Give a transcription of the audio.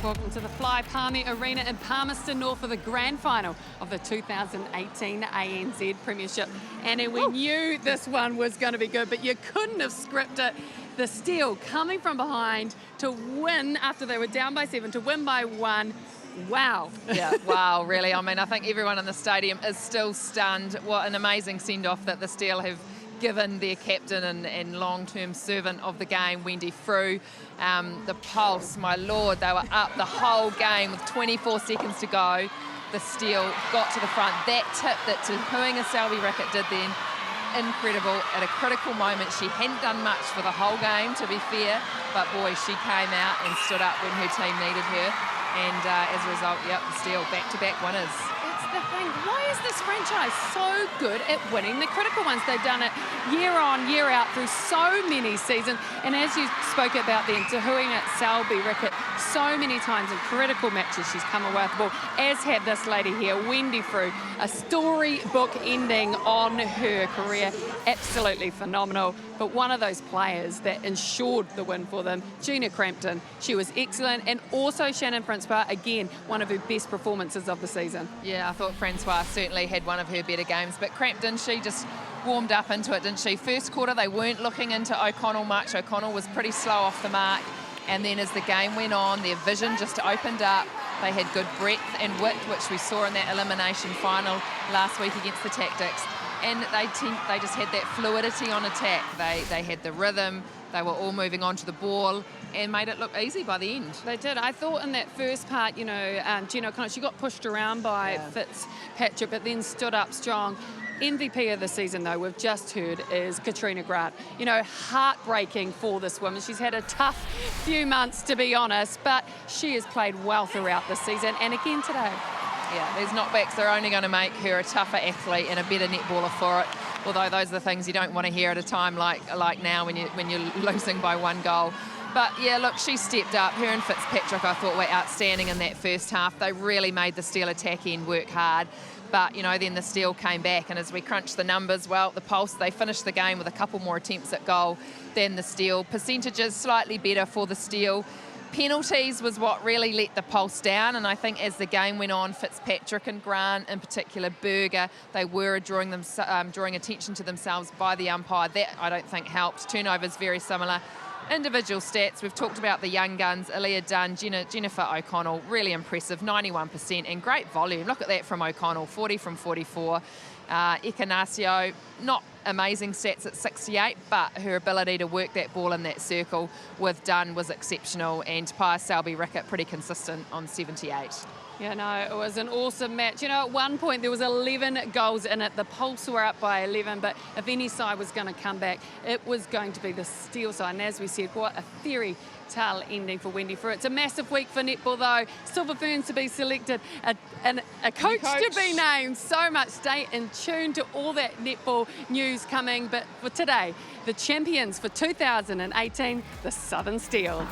Welcome to the Fly Palmy Arena in Palmerston North for the grand final of the 2018 ANZ Premiership. And we knew this one was going to be good, but you couldn't have scripted the Steel coming from behind to win after they were down by 7, to win by 1. Wow. Yeah, wow, really. I mean, I think everyone in the stadium is still stunned. What an amazing send-off that the Steel have given their captain and long-term servant of the game, Wendy Frew. The pulse, my lord, they were up the whole game with 24 seconds to go. The Steel got to the front. That tip that Tahuinga Selby-Rickett did then, incredible. At a critical moment, she hadn't done much for the whole game, to be fair, but boy, she came out and stood up when her team needed her. And as a result, yep, the Steel back-to-back winners. That's the thing. Why is this franchise so good at winning the critical ones? They've done it year on, year out through so many seasons. And as you spoke about then, Tahuinga Selby-Rickett, so many times in critical matches she's come away with the ball, as had this lady here, Wendy Frew. A storybook ending on her career. Absolutely phenomenal. But one of those players that ensured the win for them, Gina Crampton, she was excellent. And also Shannon Francois, again, one of her best performances of the season. Yeah, I thought Francois certainly had one of her better games, but Crampton, she just warmed up into it, didn't she? First quarter, they weren't looking into O'Connell much. O'Connell was pretty slow off the mark. And then as the game went on, their vision just opened up. They had good breadth and width, which we saw in that elimination final last week against the Tactics. And they just had that fluidity on attack. They had the rhythm. They were all moving on to the ball and made it look easy by the end. They did. I thought in that first part, you know, Gina O'Connell, she got pushed around by Fitzpatrick, but then stood up strong. MVP of the season, though, we've just heard, is Katrina Grant. You know, heartbreaking for this woman. She's had a tough few months, to be honest, but she has played well throughout the season, and again today. Yeah, these knockbacks are only going to make her a tougher athlete and a better netballer for it. Although those are the things you don't want to hear at a time like now when you're losing by 1 goal. But yeah, look, she stepped up. Her and Fitzpatrick, I thought, were outstanding in that first half. They really made the Steel attack end work hard. But, you know, then the Steel came back, and as we crunched the numbers, well, the Pulse, they finished the game with a couple more attempts at goal than the Steel. Percentages slightly better for the Steel. Penalties was what really let the Pulse down, and I think as the game went on, Fitzpatrick and Grant, in particular Berger, they were drawing attention to themselves by the umpire. That, I don't think, helped. Turnovers very similar. Individual stats, we've talked about the young guns, Aaliyah Dunn, Jennifer O'Connell, really impressive, 91%, and great volume. Look at that from O'Connell, 40 from 44. Ecanacio, not amazing stats at 68, but her ability to work that ball in that circle with Dunn was exceptional, and Pia Selby-Rickett pretty consistent on 78. Yeah, no, it was an awesome match. You know, at one point there was 11 goals in it. The Pulse were up by 11, but if any side was going to come back, it was going to be the Steel side. And as we said, what a fairy tale ending for Wendy Frew. It's a massive week for netball, though. Silver Ferns to be selected, and a coach to be named. So much. Stay in tune to all that netball news coming. But for today, the champions for 2018, the Southern Steel.